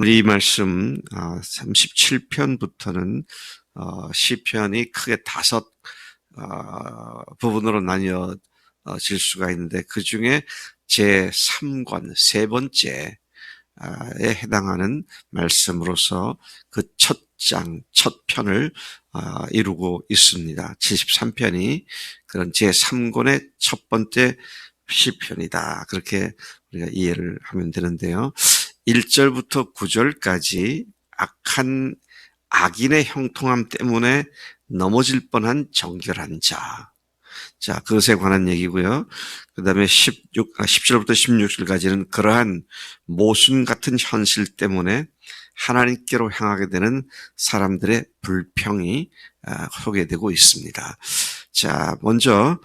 이 말씀 37편부터는 시편이 크게 5 부분으로 나뉘어질 수가 있는데, 그 중에 제3권 세 번째에 해당하는 말씀으로서 그 첫 편을 이루고 있습니다. 73편이 그런 제3권의 첫 번째 시편이다, 그렇게 우리가 이해를 하면 되는데요. 1절부터 9절까지 악인의 형통함 때문에 넘어질 뻔한 정결한 자, 그것에 관한 얘기고요. 그 다음에 10절부터 16절까지는 그러한 모순 같은 현실 때문에 하나님께로 향하게 되는 사람들의 불평이 소개되고 있습니다. 자, 먼저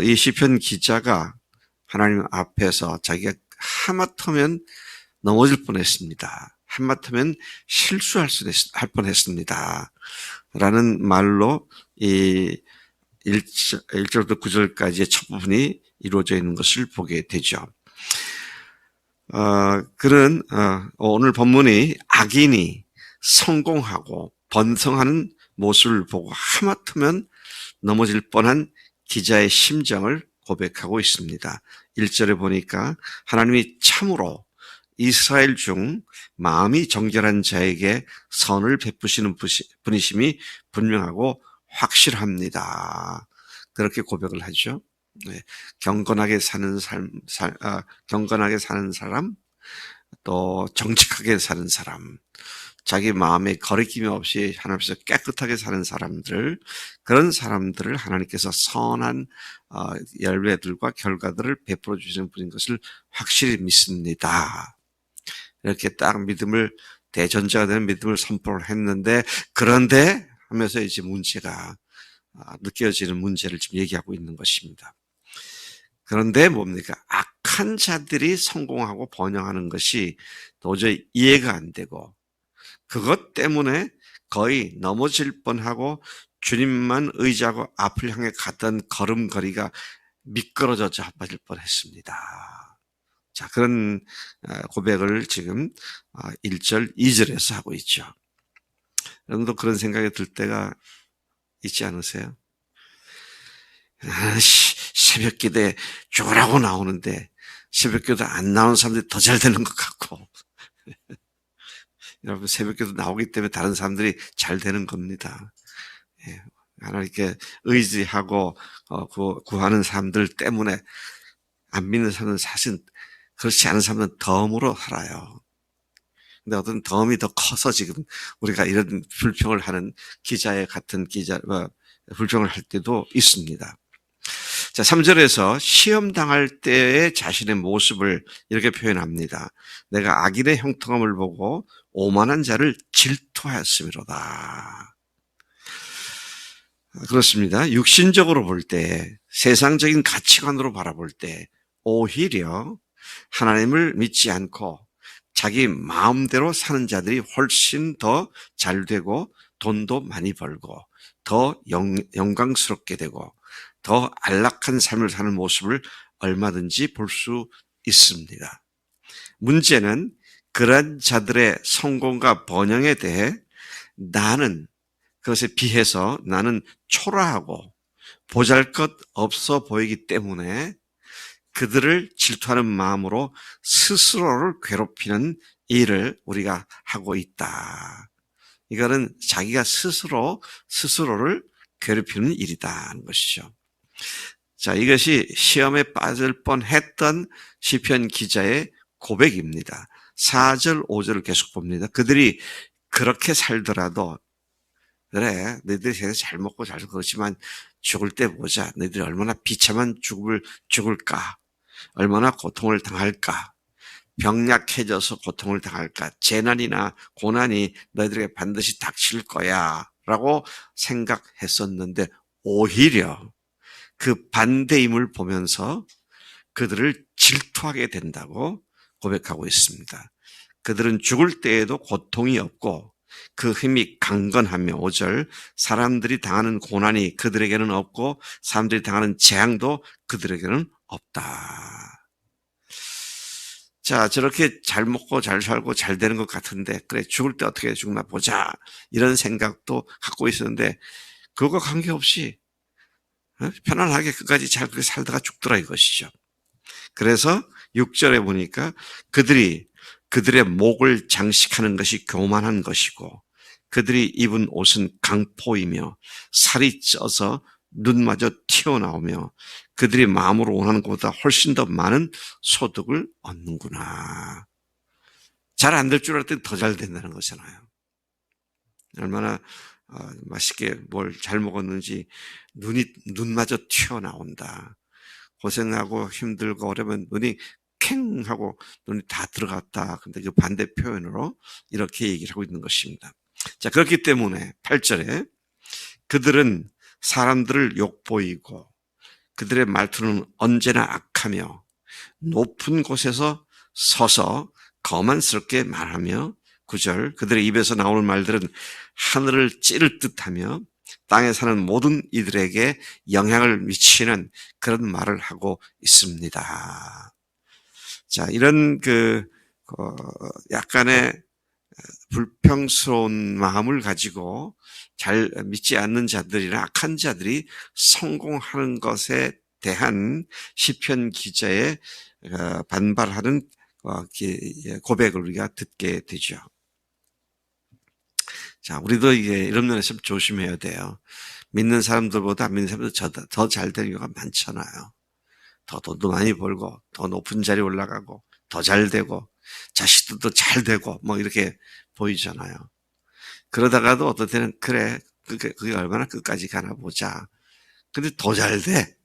이 시편 기자가 하나님 앞에서 자기가 하마터면 넘어질 뻔했습니다. 하마터면 실수할 뻔했습니다. 라는 말로 이 1절부터 9절까지의 첫 부분이 이루어져 있는 것을 보게 되죠. 오늘 본문이 악인이 성공하고 번성하는 모습을 보고 하마터면 넘어질 뻔한 기자의 심정을 고백하고 있습니다. 1절에 보니까 하나님이 참으로 이스라엘 중 마음이 정결한 자에게 선을 베푸시는 분이심이 분명하고 확실합니다. 그렇게 고백을 하죠. 네. 경건하게 사는 사람, 또 정직하게 사는 사람, 자기 마음에 거리낌이 없이 하나님 앞에서 깨끗하게 사는 사람들, 그런 사람들을 하나님께서 선한 열매들과 결과들을 베풀어 주시는 분인 것을 확실히 믿습니다. 이렇게 딱 대전제가 되는 믿음을 선포를 했는데, 그런데 하면서 이제 문제가 느껴지는 문제를 지금 얘기하고 있는 것입니다. 그런데 뭡니까? 악한 자들이 성공하고 번영하는 것이 도저히 이해가 안 되고, 그것 때문에 거의 넘어질 뻔하고 주님만 의지하고 앞을 향해 갔던 걸음걸이가 미끄러져 자빠질 뻔했습니다. 자, 그런 고백을 지금 1절, 2절에서 하고 있죠. 여러분도 그런 생각이 들 때가 있지 않으세요? 새벽 기도에 죽으라고 나오는데 새벽 기도 안 나오는 사람들이 더 잘 되는 것 같고, 여러분, 새벽 기도 나오기 때문에 다른 사람들이 잘 되는 겁니다. 하나님께 의지하고 구하는 사람들 때문에 안 믿는 사람은 사실 그렇지 않은 사람은 덤으로 살아요. 근데 어떤 덤이 더 커서 지금 우리가 이런 불평을 하는 불평을 할 때도 있습니다. 자, 3절에서 시험 당할 때의 자신의 모습을 이렇게 표현합니다. 내가 악인의 형통함을 보고 오만한 자를 질투하였음이로다. 그렇습니다. 육신적으로 볼 때, 세상적인 가치관으로 바라볼 때 오히려 하나님을 믿지 않고 자기 마음대로 사는 자들이 훨씬 더 잘되고 돈도 많이 벌고 더 영광스럽게 되고 더 안락한 삶을 사는 모습을 얼마든지 볼 수 있습니다. 문제는 그런 자들의 성공과 번영에 대해 그것에 비해서 나는 초라하고 보잘것없어 보이기 때문에 그들을 질투하는 마음으로 스스로를 괴롭히는 일을 우리가 하고 있다. 이거는 자기가 스스로를 괴롭히는 일이다는 것이죠. 자, 이것이 시험에 빠질 뻔했던 시편 기자의 고백입니다. 4절, 5절을 계속 봅니다. 그들이 그렇게 살더라도, 그래, 너희들이 잘 먹고 잘 그렇지만 죽을 때 보자. 너희들이 얼마나 비참한 죽을까? 얼마나 고통을 당할까? 병약해져서 고통을 당할까? 재난이나 고난이 너희들에게 반드시 닥칠 거야 라고 생각했었는데, 오히려 그 반대임을 보면서 그들을 질투하게 된다고 고백하고 있습니다. 그들은 죽을 때에도 고통이 없고 그 힘이 강건하며, 5절, 사람들이 당하는 고난이 그들에게는 없고 사람들이 당하는 재앙도 그들에게는 없다. 자, 저렇게 잘 먹고 잘 살고 잘 되는 것 같은데, 그래, 죽을 때 어떻게 죽나 보자. 이런 생각도 갖고 있었는데, 그거 관계없이 편안하게 끝까지 잘 그렇게 살다가 죽더라 이것이죠. 그래서 6절에 보니까 그들의 목을 장식하는 것이 교만한 것이고 그들이 입은 옷은 강포이며 살이 쪄서 눈마저 튀어나오며 그들이 마음으로 원하는 것보다 훨씬 더 많은 소득을 얻는구나. 잘 안 될 줄 알았더니 더 잘 된다는 거잖아요. 얼마나 맛있게 뭘 잘 먹었는지 눈마저 튀어나온다. 고생하고 힘들고 어려면 눈이 캥 하고 눈이 다 들어갔다. 근데 그 반대 표현으로 이렇게 얘기를 하고 있는 것입니다. 자, 그렇기 때문에 8절에 그들은 사람들을 욕보이고 그들의 말투는 언제나 악하며 높은 곳에서 서서 거만스럽게 말하며 9절 그들의 입에서 나오는 말들은 하늘을 찌를 듯하며 땅에 사는 모든 이들에게 영향을 미치는 그런 말을 하고 있습니다. 자, 이런 약간의 불평스러운 마음을 가지고 잘 믿지 않는 자들이나 악한 자들이 성공하는 것에 대한 시편 기자의 반발하는 고백을 우리가 듣게 되죠. 자, 우리도 이게 이런 면에서 조심해야 돼요. 믿는 사람들보다 안 믿는 사람들 더 잘 되는 경우가 많잖아요. 더 돈도 많이 벌고, 더 높은 자리에 올라가고, 더 잘 되고, 자식들도 잘 되고, 뭐 이렇게 보이잖아요. 그러다가도 어떨 때는, 그래, 그게 얼마나 끝까지 가나 보자. 근데 더 잘 돼.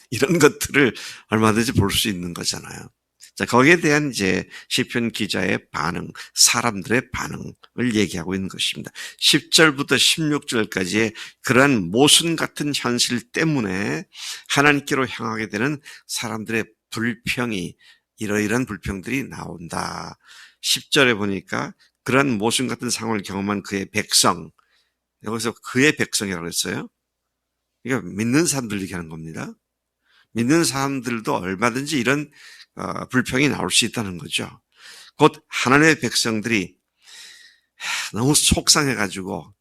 이런 것들을 얼마든지 볼 수 있는 거잖아요. 자, 거기에 대한 이제 시편 기자의 반응, 사람들의 반응을 얘기하고 있는 것입니다. 10절부터 16절까지의 그러한 모순 같은 현실 때문에 하나님께로 향하게 되는 사람들의 불평이 이러이러한 불평들이 나온다. 10절에 보니까 그러한 모순 같은 상황을 경험한 그의 백성, 여기서 그의 백성이라고 했어요. 그러니까 믿는 사람들 얘기하는 겁니다. 믿는 사람들도 얼마든지 이런 불평이 나올 수 있다는 거죠. 곧 하나님의 백성들이 너무 속상해가지고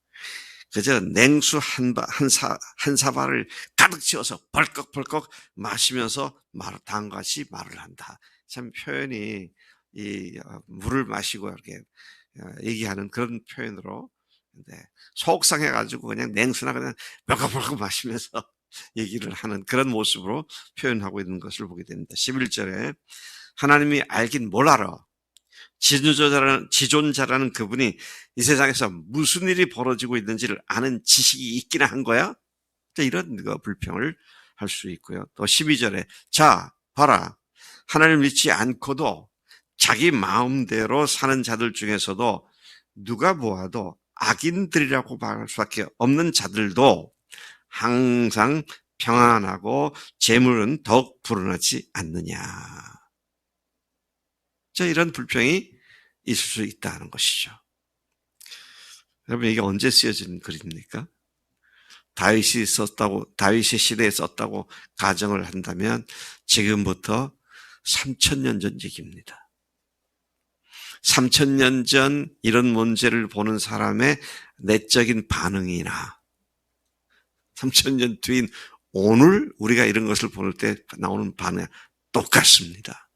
그저 냉수 한 사발을 가득 채워서 벌컥벌컥 마시면서 다음과 같이 말을 한다. 참 표현이 물을 마시고 이렇게 얘기하는 그런 표현으로 속상해가지고 그냥 냉수나 그냥 벌컥벌컥 마시면서 얘기를 하는 그런 모습으로 표현하고 있는 것을 보게 됩니다. 11절에 하나님이 알긴 뭘 알아? 지존자라는 그분이 이 세상에서 무슨 일이 벌어지고 있는지를 아는 지식이 있기나 한 거야? 이런 불평을 할 수 있고요. 또 12절에 자, 봐라. 하나님을 믿지 않고도 자기 마음대로 사는 자들 중에서도 누가 보아도 악인들이라고 말할 수밖에 없는 자들도 항상 평안하고 재물은 더욱 불어나지 않느냐. 자, 이런 불평이 있을 수 있다는 것이죠. 여러분, 이게 언제 쓰여진 글입니까? 다윗의 시대에 썼다고 가정을 한다면 지금부터 3000년 전 얘기입니다. 3000년 전 이런 문제를 보는 사람의 내적인 반응이나 3000년 뒤인 오늘 우리가 이런 것을 볼 때 나오는 반응 똑같습니다.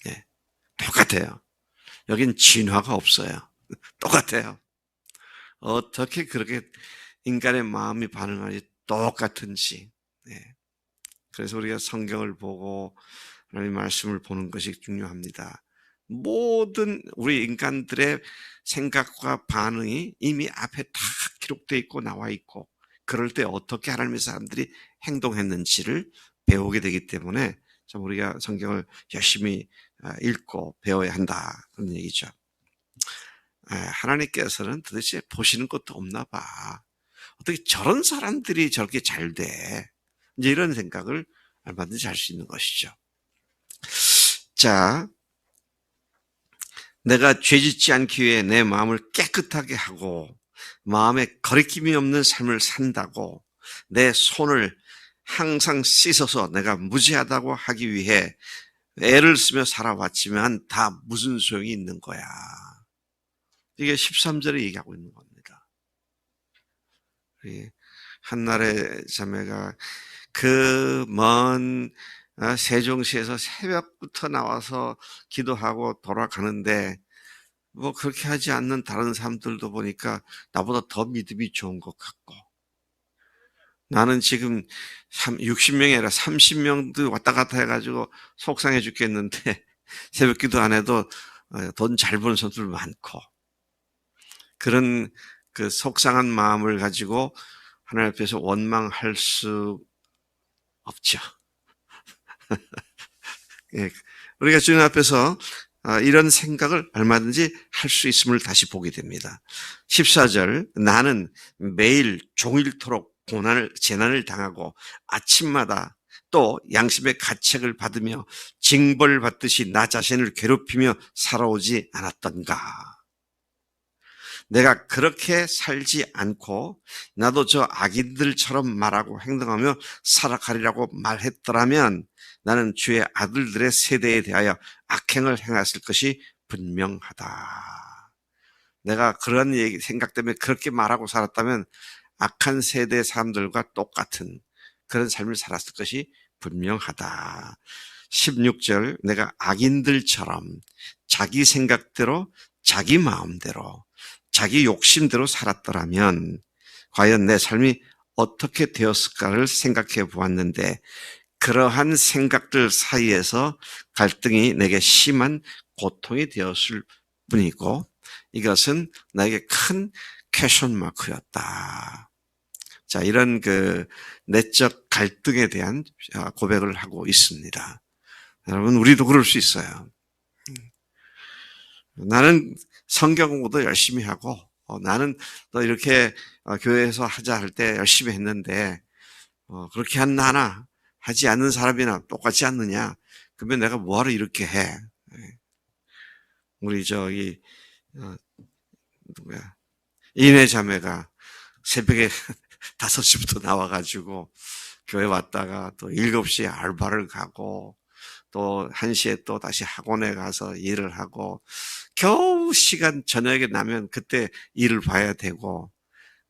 네, 똑같아요. 여긴 진화가 없어요. 똑같아요. 어떻게 그렇게 인간의 마음이 반응하지 똑같은지. 네. 그래서 우리가 성경을 보고 하나님의 말씀을 보는 것이 중요합니다. 모든 우리 인간들의 생각과 반응이 이미 앞에 다 기록되어 있고 나와 있고 그럴 때 어떻게 하나님의 사람들이 행동했는지를 배우게 되기 때문에 참 우리가 성경을 열심히 읽고 배워야 한다 그런 얘기죠. 하나님께서는 도대체 보시는 것도 없나 봐. 어떻게 저런 사람들이 저렇게 잘 돼? 이제 이런 생각을 얼마든지 할 수 있는 것이죠. 자, 내가 죄짓지 않기 위해 내 마음을 깨끗하게 하고 마음에 거리낌이 없는 삶을 산다고 내 손을 항상 씻어서 내가 무죄하다고 하기 위해 애를 쓰며 살아왔지만 다 무슨 소용이 있는 거야. 이게 13절에 얘기하고 있는 겁니다. 한나라의 자매가 그 먼 세종시에서 새벽부터 나와서 기도하고 돌아가는데 뭐 그렇게 하지 않는 다른 사람들도 보니까 나보다 더 믿음이 좋은 것 같고, 나는 지금 60명이 아니라 30명도 왔다 갔다 해가지고 속상해 죽겠는데 새벽 기도 안 해도 돈 잘 버는 사람들 많고, 그런 그 속상한 마음을 가지고 하나님 앞에서 원망할 수 없죠. 예, 우리가 주님 앞에서 이런 생각을 얼마든지 할 수 있음을 다시 보게 됩니다. 14절, 나는 매일 종일토록 재난을 당하고 아침마다 또 양심의 가책을 받으며 징벌을 받듯이 나 자신을 괴롭히며 살아오지 않았던가. 내가 그렇게 살지 않고 나도 저 악인들처럼 말하고 행동하며 살아가리라고 말했더라면 나는 주의 아들들의 세대에 대하여 악행을 행했을 것이 분명하다. 내가 그런 생각 때문에 그렇게 말하고 살았다면 악한 세대 사람들과 똑같은 그런 삶을 살았을 것이 분명하다. 16절, 내가 악인들처럼 자기 생각대로 자기 마음대로 자기 욕심대로 살았더라면 과연 내 삶이 어떻게 되었을까를 생각해 보았는데, 그러한 생각들 사이에서 갈등이 내게 심한 고통이 되었을 뿐이고 이것은 나에게 큰 퀘션 마크였다. 자, 이런 그 내적 갈등에 대한 고백을 하고 있습니다. 여러분, 우리도 그럴 수 있어요. 나는 성경 공부도 열심히 하고 나는 또 이렇게 교회에서 하자 할 때 열심히 했는데 그렇게 한 나나 하지 않는 사람이나 똑같지 않느냐? 그러면 내가 뭐하러 이렇게 해? 우리 저기 누구야? 이내 자매가 새벽에 5시부터 나와가지고 교회 왔다가 또 7시에 알바를 가고 또 1시에 또 다시 학원에 가서 일을 하고 겨우 시간 저녁에 나면 그때 일을 봐야 되고,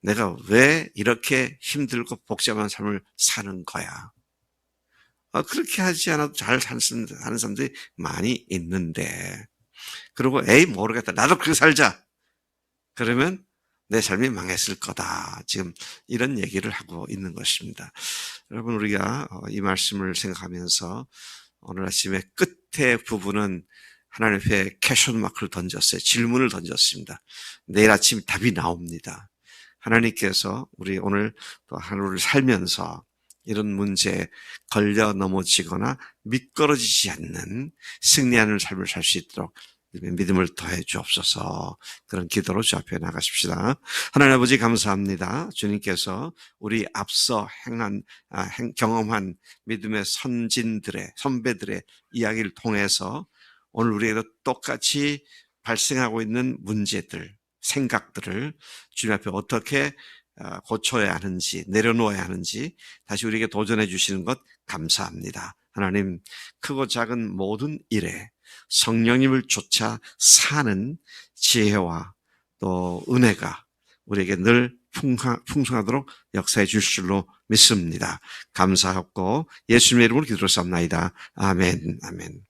내가 왜 이렇게 힘들고 복잡한 삶을 사는 거야? 그렇게 하지 않아도 잘 사는 사람들이 많이 있는데, 그리고 에이 모르겠다, 나도 그렇게 살자, 그러면 내 삶이 망했을 거다. 지금 이런 얘기를 하고 있는 것입니다. 여러분, 우리가 이 말씀을 생각하면서 오늘 아침에 끝에 부분은 하나님 앞에 퀘션 마크를 던졌어요. 질문을 던졌습니다. 내일 아침 답이 나옵니다. 하나님께서 우리 오늘 또 하루를 살면서 이런 문제에 걸려 넘어지거나 미끄러지지 않는 승리하는 삶을 살 수 있도록 믿음을 더해 주옵소서. 그런 기도로 주 앞에 나가십시다. 하나님 아버지, 감사합니다. 주님께서 우리 앞서 경험한 믿음의 선배들의 이야기를 통해서 오늘 우리에게도 똑같이 발생하고 있는 문제들, 생각들을 주님 앞에 어떻게 고쳐야 하는지, 내려놓아야 하는지 다시 우리에게 도전해 주시는 것 감사합니다. 하나님, 크고 작은 모든 일에 성령님을 쫓아 사는 지혜와 또 은혜가 우리에게 늘 풍성하도록 역사해 주실 줄로 믿습니다. 감사하고 예수님의 이름으로 기도를 쌉나이다. 아멘, 아멘.